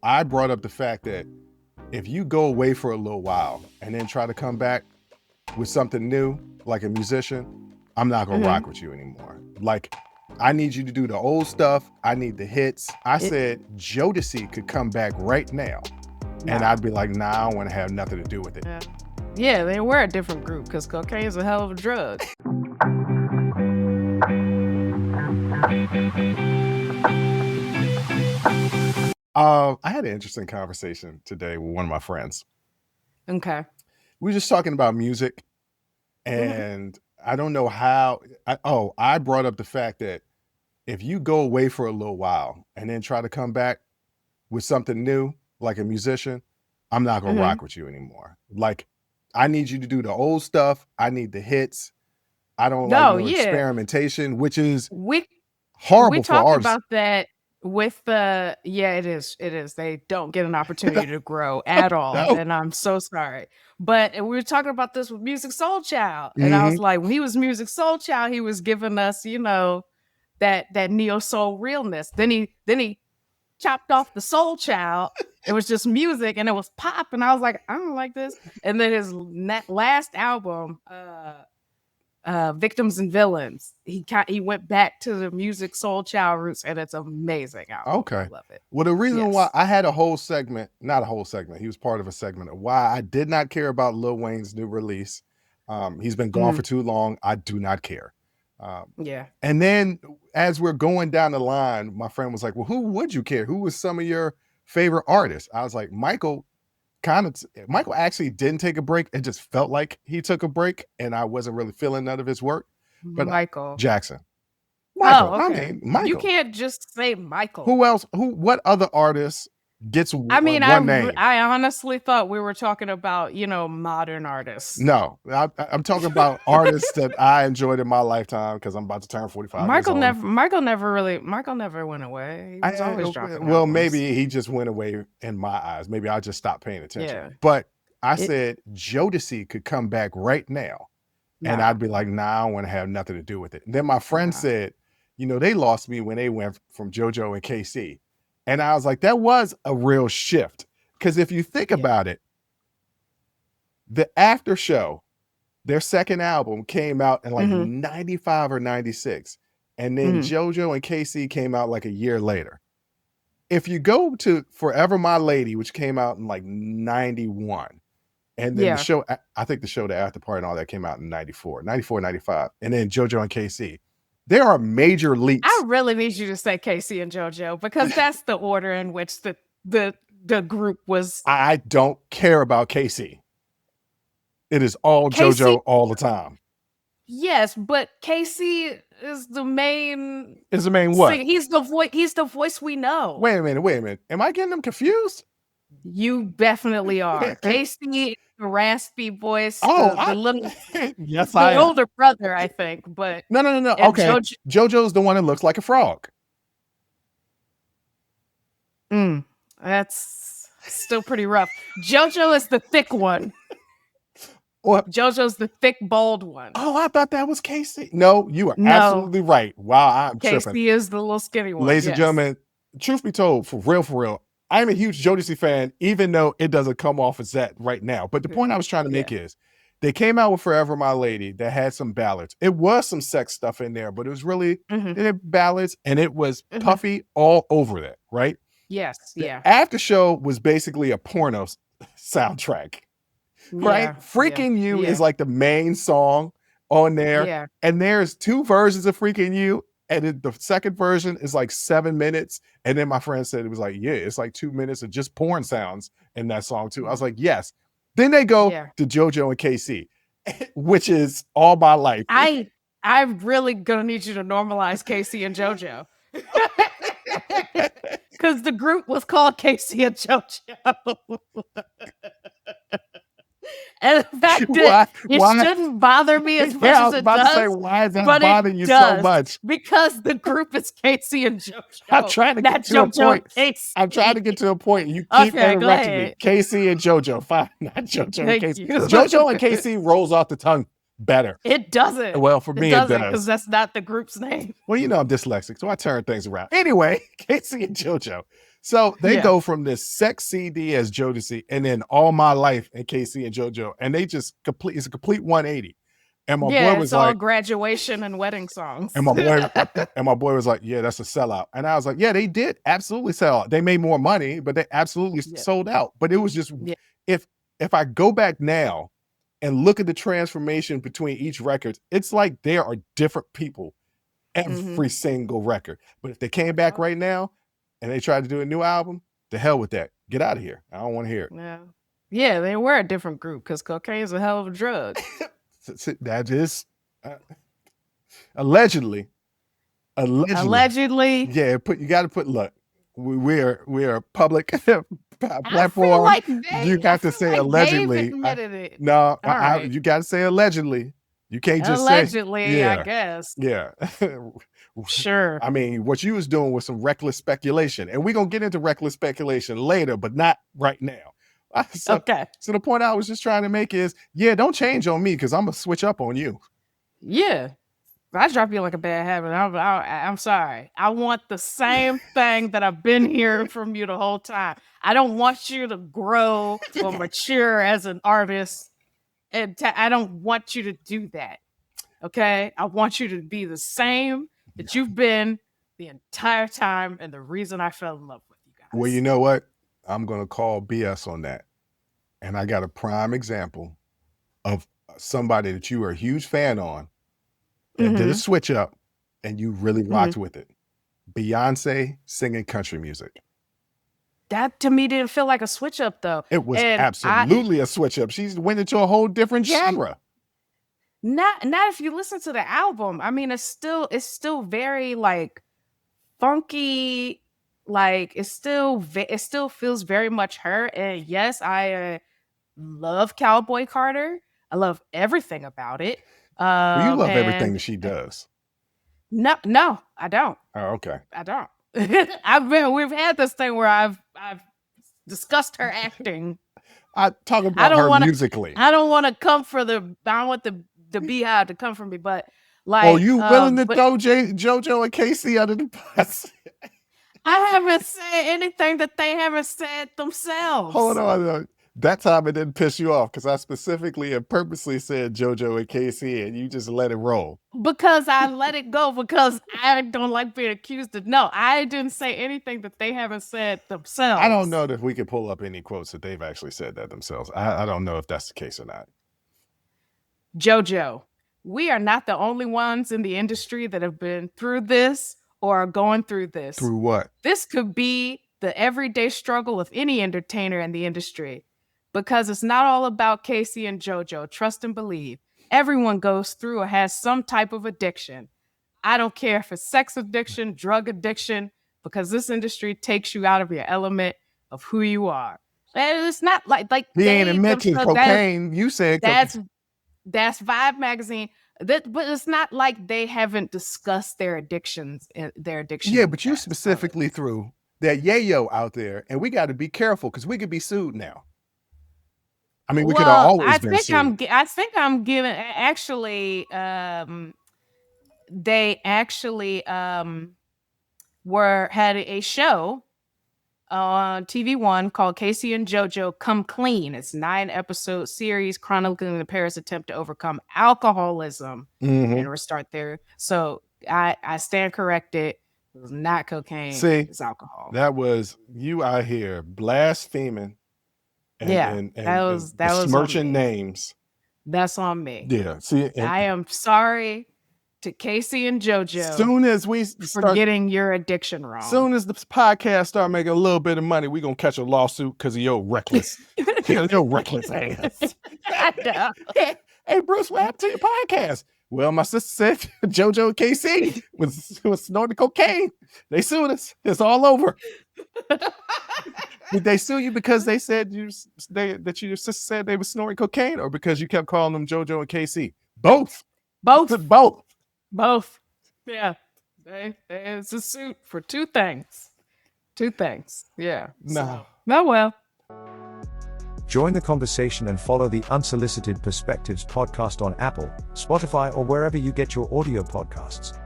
I brought up the fact that if you go away for a little while and then try to come back with something new, like a musician, I'm not gonna rock with you anymore. Like, I need you to do the old stuff. I need the hits. I said Jodeci could come back right now, and I'd be like, nah, I don't want to have nothing to do with it. Yeah, they were a different group because cocaine is a hell of a drug. I had an interesting conversation today with one of my friends. Okay. We were just talking about music, and I don't know how. I brought up the fact that if you go away for a little while and then try to come back with something new, like a musician, I'm not gonna rock with you anymore. Like, I need you to do the old stuff. I need the hits. I don't like no experimentation, which is horrible for talked artists. about that with the it is. They don't get an opportunity to grow at all. No. And I'm so sorry. But we were talking about this with Musiq Soulchild. And I was like, when he was Musiq Soulchild, he was giving us, that neo soul realness. Then he chopped off the Soul Child. It was just music and it was pop. And I was like, I don't like this. And then his last album, Victims and Villains, he went back to the Musiq Soulchild roots, and it's amazing album. Okay. I love it. Well, the reason why I had a whole segment, not a whole segment, he was part of a segment of why I did not care about Lil Wayne's new release. He's been gone for too long. I do not care. And then as we're going down the line, my friend was like, well, who would you care? Who was some of your favorite artists? I was like, Michael actually didn't take a break. It just felt like he took a break, and I wasn't really feeling none of his work. But Michael Jackson. Michael. Oh, okay. I mean, Michael. You can't just say Michael. Who else? What other artists gets one name? I honestly thought we were talking about, modern artists. No, I'm talking about artists that I enjoyed in my lifetime because I'm about to turn 45. Michael never went away. He was always dropping Well, albums. Maybe he just went away in my eyes. Maybe I just stopped paying attention. Yeah. But I said Jodeci could come back right now. And I'd be like, nah, I don't want to have nothing to do with it. And then my friend said, they lost me when they went from JoJo and KC. And I was like, that was a real shift. Because if you think about it, the after show, their second album came out in like 95 or 96. And then JoJo and KC came out like a year later. If you go to Forever My Lady, which came out in like 91, and then the show, I think the show, the after party and all that came out in 94, 95. And then JoJo and KC. There are major leaps. I really need you to say KC and JoJo because that's the order in which the group was. I don't care about KC. It is all JoJo all the time. Yes, but KC is the main. Is the main what? He's the voice we know. Wait a minute. Am I getting them confused? You definitely are. KC, the raspy voice. Yes, the older brother, I think. But no. Okay, JoJo's the one that looks like a frog. That's still pretty rough. JoJo is the thick one. What? JoJo's the thick, bald one. Oh, I thought that was KC. No, you are absolutely right. Wow, I'm tripping. KC is the little skinny one. Ladies and gentlemen, truth be told, for real, I'm a huge Jodeci fan, even though it doesn't come off as that right now. But the point I was trying to make is, they came out with Forever My Lady that had some ballads. It was some sex stuff in there, but it was really ballads, and it was Puffy all over that, right? Yes, the after show was basically a porno soundtrack. Right? Freaking You is like the main song on there. Yeah. And there's two versions of Freaking You. And the second version is like 7 minutes. And then my friend said it was like, it's like 2 minutes of just porn sounds in that song too. I was like, yes. Then they go to JoJo and KC, which is all my life. I'm really gonna need you to normalize KC and JoJo. Because the group was called KC and JoJo. And the fact that it shouldn't bother me as much as it does. Say, why is that bothering you so much? Because the group is KC and JoJo. I'm trying to get to a point. I'm trying to get to a point. You keep interrupting me. KC and JoJo. Fine, not JoJo and KC. JoJo and KC rolls off the tongue better. It doesn't. Well, for me, it does. Because that's not the group's name. Well, I'm dyslexic, so I turn things around. Anyway, KC and JoJo. So they Yeah. go from this sex CD as Jodeci, and then All My Life and Casey and JoJo, and they just it's a complete 180. And my boy Yeah, was it's all like, graduation and wedding songs. and my boy was like, yeah, that's a sellout. And I was like, yeah, they did absolutely sell out. They made more money, but they absolutely Yeah. sold out. But it was just Yeah. if I go back now and look at the transformation between each record, it's like there are different people every single record. But if they came back right now and they tried to do a new album, the hell with that. Get out of here. I don't want to hear it. Yeah. Yeah, they were a different group because cocaine is a hell of a drug. That is allegedly. Yeah, you got to put. Look, we are a public platform. I feel like You got to say allegedly. Dave admitted it. No, right. you got to say allegedly. You can't just allegedly, say I guess. Yeah. Sure. I mean, what you was doing was some reckless speculation, and we're gonna get into reckless speculation later, but not right now. Okay. So the point I was just trying to make is, yeah, don't change on me because I'm gonna switch up on you. Yeah. I drop you like a bad habit. I'm sorry. I want the same thing that I've been hearing from you the whole time. I don't want you to grow or mature as an artist. And I don't want you to do that. Okay? I want you to be the same that you've been the entire time and the reason I fell in love with you guys. Well, you know what? I'm going to call BS on that. And I got a prime example of somebody that you were a huge fan on that did a switch up and you really rocked with it. Beyonce singing country music. That to me didn't feel like a switch up though. It was absolutely a switch up. She's went into a whole different genre. Not if you listen to the album. I mean, it's still very like funky. Like it still feels very much her. And yes, I love Cowboy Carter. I love everything about it. Well, you love everything that she does. No, I don't. Oh, okay. I don't. We've had this thing where I've discussed her acting. I talk about her musically. I don't want to come for I don't want the Beehive to come for me, but like, oh, you willing to throw JoJo and Casey under the bus? I haven't said anything that they haven't said themselves. Hold on. That time it didn't piss you off because I specifically and purposely said JoJo and Casey and you just let it roll. Because I let it go because I don't like being accused of. No, I didn't say anything that they haven't said themselves. I don't know that we could pull up any quotes that they've actually said that themselves. I don't know if that's the case or not. JoJo, we are not the only ones in the industry that have been through this or are going through this. Through what? This could be the everyday struggle of any entertainer in the industry because it's not all about Casey and JoJo. Trust and believe. Everyone goes through or has some type of addiction. I don't care if it's sex addiction, drug addiction, because this industry takes you out of your element of who you are. And it's not like he ain't mentioned cocaine. You said that's Vibe magazine. But it's not like they haven't discussed their addictions. Yeah, but you specifically threw that yayo out there, and we got to be careful because we could be sued now. I mean, we could have always been sued. I think I'm giving actually. They actually had a show on TV One called Casey and JoJo Come Clean. It's 9-episode series chronicling the pair's attempt to overcome alcoholism and restart their. So I stand corrected. It was not cocaine. See, it's alcohol. That was you out here blaspheming. And that was smirching names. That's on me. Yeah. See, I am sorry to Casey and JoJo. Soon as we start getting your addiction wrong. Soon as the podcast start making a little bit of money, we're gonna catch a lawsuit because of your reckless, your reckless ass. I know. Hey, Bruce, what happened to your podcast? Well, my sister said JoJo and KC was snorting cocaine. They sued us. It's all over. Did they sue you because they said that your sister said they were snorting cocaine, or because you kept calling them JoJo and KC? Both. Both. Yeah. It's a suit for two things. Yeah. No. Oh, well. Join the conversation and follow the Unsolicited Perspectives podcast on Apple, Spotify, or wherever you get your audio podcasts.